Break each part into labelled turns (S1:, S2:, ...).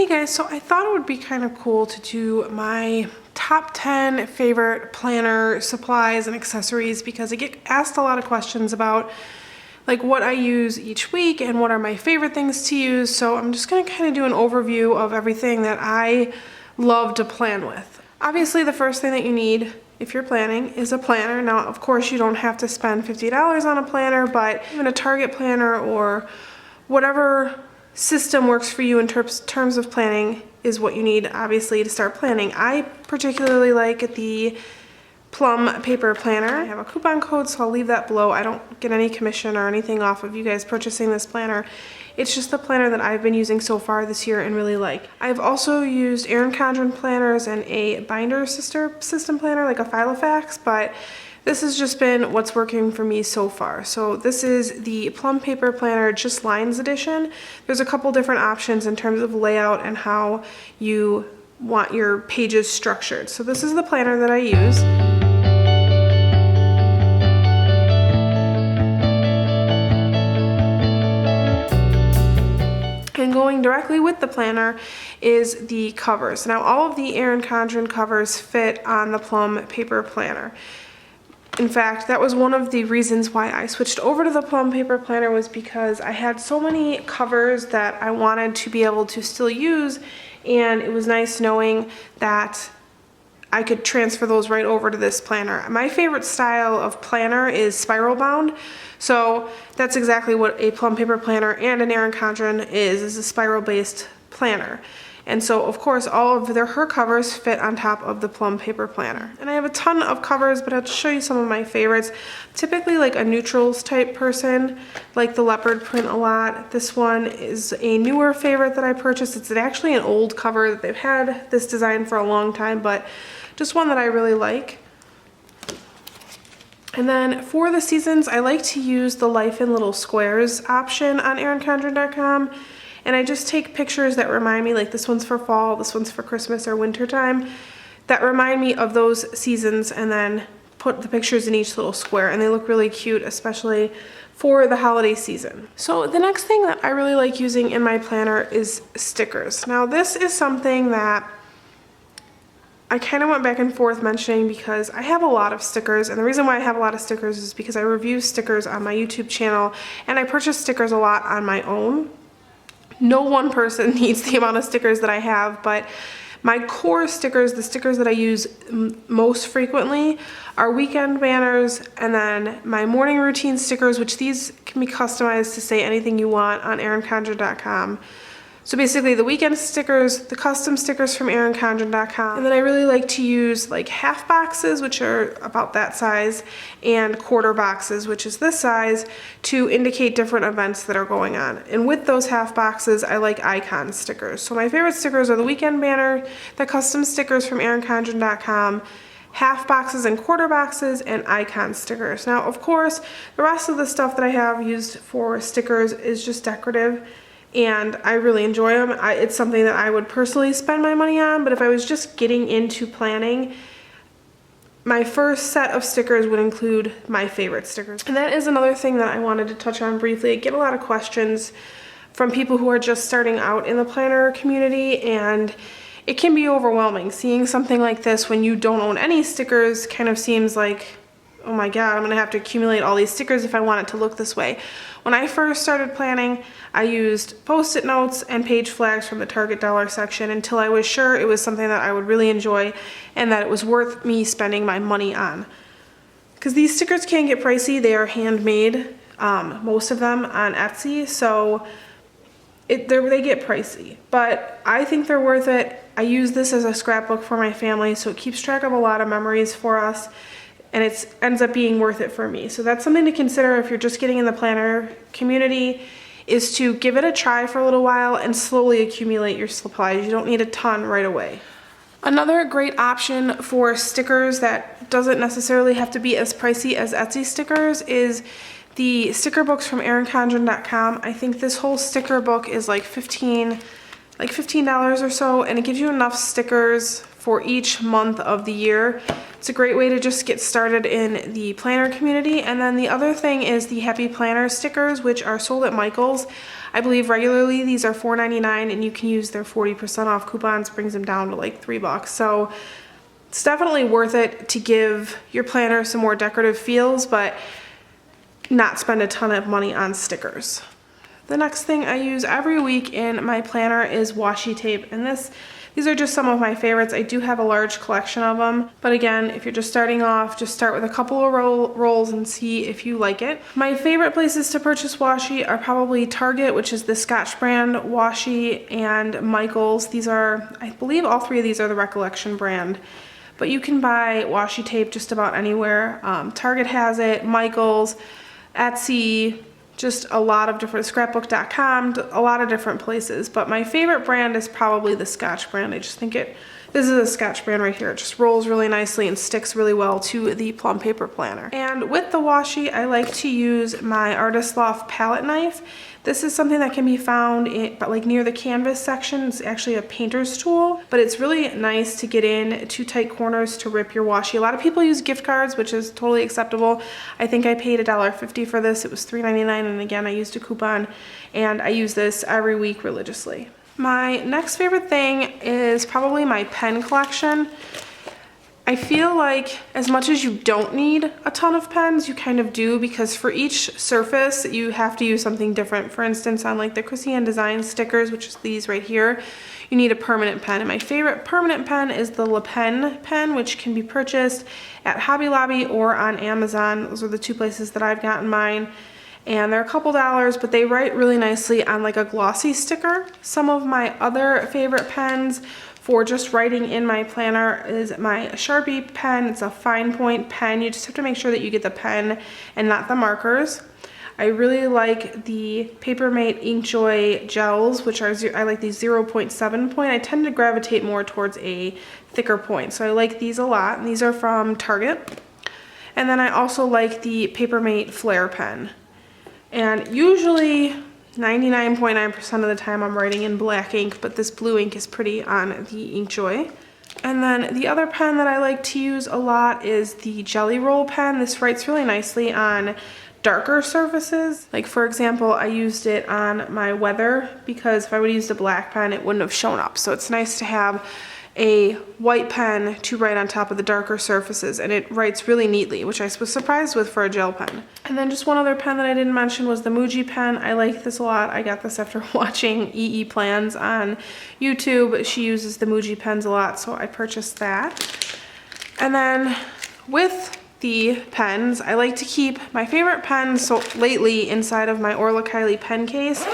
S1: Hey guys, so I thought it would be kind of cool to do my top 10 favorite planner supplies and accessories because I get asked a lot of questions about like what I use each week and what are my favorite things to use. So I'm just going to kind of do an overview of everything that I love to plan with. Obviously, the first thing that you need if you're planning is a planner. Now, of course, you don't have to spend $50 on a planner, but even a Target planner or whatever system works for you in terms of planning is what you need, obviously, to start planning. I particularly like the Plum Paper planner. I have a coupon code, so I'll leave that below. I don't get any commission or anything off of you guys purchasing this planner. It's just the planner that I've been using so far this year and really like. I've also used Erin Condren planners and a binder system planner, like a Filofax, but this has just been what's working for me so far. So this is the Plum Paper planner, just lines edition. There's a couple different options in terms of layout and how you want your pages structured. So this is the planner that I use. And going directly with the planner is the covers. Now all of the Erin Condren covers fit on the Plum Paper planner. In fact, that was one of the reasons why I switched over to the Plum Paper planner, was because I had so many covers that I wanted to be able to still use, and it was nice knowing that I could transfer those right over to this planner. My favorite style of planner is spiral bound, so that's exactly what a Plum Paper planner and an Erin Condren is a spiral based planner. And so, of course, all of her covers fit on top of the Plum Paper planner. And I have a ton of covers, but I'll show you some of my favorites. Typically like a neutrals type person, like the leopard print a lot. This one is a newer favorite that I purchased. It's actually an old cover that they've had this design for a long time, but just one that I really like. And then for the seasons, I like to use the Life in Little Squares option on erincondren.com. And I just take pictures that remind me, like this one's for fall, this one's for Christmas or winter time, that remind me of those seasons, and then put the pictures in each little square, and they look really cute, especially for the holiday season. So the next thing that I really like using in my planner is stickers. Now this is something that I kind of went back and forth mentioning because I have a lot of stickers, and the reason why I have a lot of stickers is because I review stickers on my YouTube channel, and I purchase stickers a lot on my own. No one person needs the amount of stickers that I have, but my core stickers, the stickers that I use most frequently, are weekend banners, and then my morning routine stickers, which these can be customized to say anything you want on erincondren.com. So basically the weekend stickers, the custom stickers from erincondren.com, and then I really like to use like half boxes, which are about that size, and quarter boxes, which is this size, to indicate different events that are going on. And with those half boxes, I like icon stickers. So my favorite stickers are the weekend banner, the custom stickers from erincondren.com, half boxes and quarter boxes, and icon stickers. Now, of course, the rest of the stuff that I have used for stickers is just decorative, and I really enjoy them. It's something that I would personally spend my money on, but if I was just getting into planning, my first set of stickers would include my favorite stickers. And that is another thing that I wanted to touch on briefly. I get a lot of questions from people who are just starting out in the planner community, and it can be overwhelming. Seeing something like this when you don't own any stickers kind of seems like, oh my god, I'm gonna have to accumulate all these stickers if I want it to look this way. When I first started planning, I used post-it notes and page flags from the Target dollar section until I was sure it was something that I would really enjoy and that it was worth me spending my money on. Because these stickers can get pricey. They are handmade, most of them on Etsy, so they get pricey. But I think they're worth it. I use this as a scrapbook for my family, so it keeps track of a lot of memories for us, and it ends up being worth it for me. So that's something to consider if you're just getting in the planner community, is to give it a try for a little while and slowly accumulate your supplies. You don't need a ton right away. Another great option for stickers that doesn't necessarily have to be as pricey as Etsy stickers is the sticker books from erincondren.com. I think this whole sticker book is like $15 or so, and it gives you enough stickers for each month of the year. It's a great way to just get started in the planner community. And then the other thing is the Happy Planner stickers, which are sold at Michael's. I believe regularly these are $4.99, and you can use their 40% off coupons, brings them down to like $3. So it's definitely worth it to give your planner some more decorative feels, but not spend a ton of money on stickers. The next thing I use every week in my planner is washi tape, and these are just some of my favorites. I do have a large collection of them, but again, if you're just starting off, just start with a couple of rolls and see if you like it. My favorite places to purchase washi are probably Target, which is the Scotch brand, Washi, and Michaels. These are, I believe all three of these are the Recollection brand. But you can buy washi tape just about anywhere. Target has it, Michaels, Etsy, just a lot of different, scrapbook.com, a lot of different places. But my favorite brand is probably the Scotch brand. I just think this is a Scotch brand right here. It just rolls really nicely and sticks really well to the Plum Paper planner. And with the washi, I like to use my Artist Loft palette knife. This is something that can be found like near the canvas section. It's actually a painter's tool, but it's really nice to get in to tight corners to rip your washi. A lot of people use gift cards, which is totally acceptable. I think I paid $1.50 for this. It was $3.99, and again, I used a coupon, and I use this every week religiously. My next favorite thing is probably my pen collection. I feel like as much as you don't need a ton of pens, you kind of do, because for each surface you have to use something different. For instance, on like the Chrissy Ann Design stickers, which is these right here, you need a permanent pen. And my favorite permanent pen is the Le Pen pen, which can be purchased at Hobby Lobby or on Amazon. Those are the two places that I've gotten mine. And they're a couple dollars, but they write really nicely on like a glossy sticker. Some of my other favorite pens for just writing in my planner is my Sharpie pen. It's a fine point pen. You just have to make sure that you get the pen and not the markers. I really like the Papermate Inkjoy gels, which are, I like these 0.7 point. I tend to gravitate more towards a thicker point, so I like these a lot. And these are from Target. And then I also like the Papermate Flare pen. And usually 99.9% of the time I'm writing in black ink, but this blue ink is pretty on the Inkjoy. And then the other pen that I like to use a lot is the Jelly Roll pen. This writes really nicely on darker surfaces. Like for example, I used it on my weather because if I would have used a black pen, it wouldn't have shown up. So it's nice to have a white pen to write on top of the darker surfaces, and it writes really neatly, which I was surprised with for a gel pen. And then just one other pen that I didn't mention was the Muji pen. I like this a lot. I got this after watching EE Plans on YouTube. She uses the Muji pens a lot, so I purchased that. And then with the pens, I like to keep my favorite pens lately inside of my Orla Kiley pen case,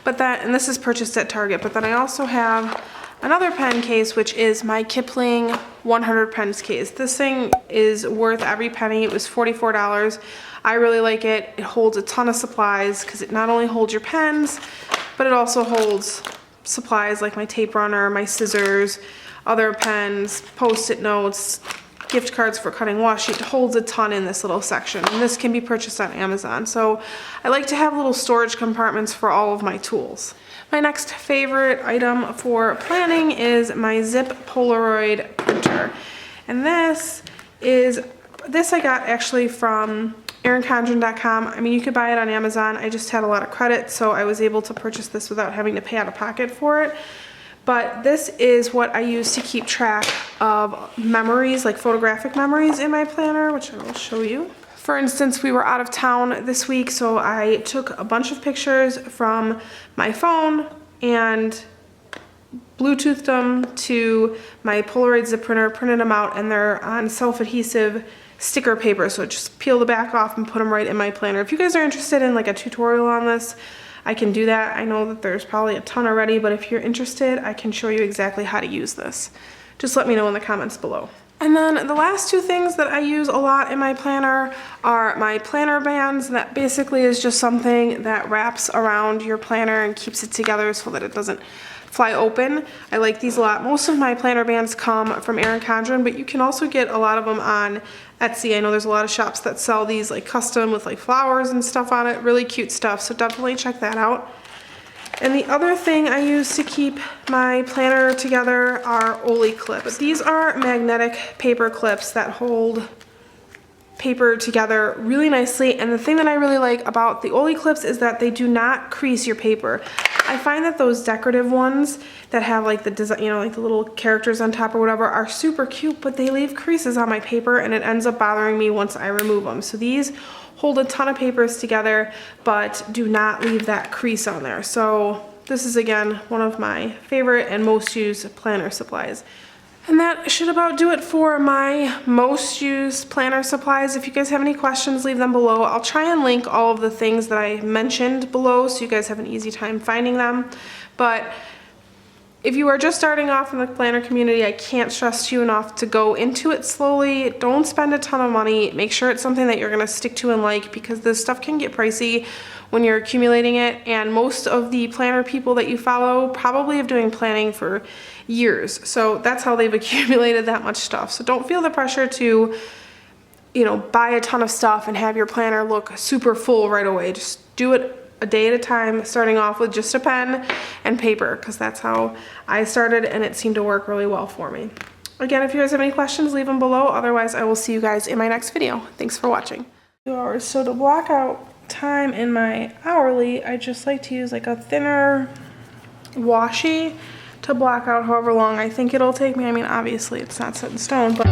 S1: and this is purchased at Target, but then I also have another pen case, which is my Kipling 100 pens case. This thing is worth every penny. It was $44. I really like it. It holds a ton of supplies because it not only holds your pens, but it also holds supplies like my tape runner, my scissors, other pens, post-it notes, gift cards for cutting washi. It holds a ton in this little section, and this can be purchased on Amazon. So I like to have little storage compartments for all of my tools. My next favorite item for planning is my Zip Polaroid printer. And this I got actually from ErinCondren.com. I mean, you could buy it on Amazon. I just had a lot of credit, so I was able to purchase this without having to pay out of pocket for it. But this is what I use to keep track of memories, like photographic memories in my planner, which I will show you. For instance, we were out of town this week, so I took a bunch of pictures from my phone and Bluetoothed them to my Polaroid zip printer, printed them out, and they're on self-adhesive sticker paper, so just peel the back off and put them right in my planner. If you guys are interested in like a tutorial on this, I can do that. I know that there's probably a ton already, but if you're interested, I can show you exactly how to use this. Just let me know in the comments below. And then the last two things that I use a lot in my planner are my planner bands. That basically is just something that wraps around your planner and keeps it together so that it doesn't fly open. I like these a lot. Most of my planner bands come from Erin Condren, but you can also get a lot of them on Etsy. I know there's a lot of shops that sell these like custom with like flowers and stuff on it. Really cute stuff, so definitely check that out. And the other thing I use to keep my planner together are Oli clips. These are magnetic paper clips that hold paper together really nicely. And the thing that I really like about the Oli clips is that they do not crease your paper. I find that those decorative ones that have like the design, you know, like the little characters on top or whatever are super cute, but they leave creases on my paper and it ends up bothering me once I remove them. So these hold a ton of papers together, but do not leave that crease on there. So this is, again, one of my favorite and most used planner supplies. And that should about do it for my most used planner supplies. If you guys have any questions, leave them below. I'll try and link all of the things that I mentioned below so you guys have an easy time finding them. But if you are just starting off in the planner community, I can't stress to you enough to go into it slowly. Don't spend a ton of money. Make sure it's something that you're gonna stick to and like, because this stuff can get pricey when you're accumulating it. And most of the planner people that you follow probably have doing planning for years. So that's how they've accumulated that much stuff. So don't feel the pressure to, you know, buy a ton of stuff and have your planner look super full right away. Just do it a day at a time, starting off with just a pen and paper, because that's how I started and it seemed to work really well for me. Again, if you guys have any questions, leave them below. Otherwise, I will see you guys in my next video. Thanks for watching. 2 hours. So to block out time in my hourly, I just like to use like a thinner washi to block out however long I think it'll take me. I mean, obviously it's not set in stone, but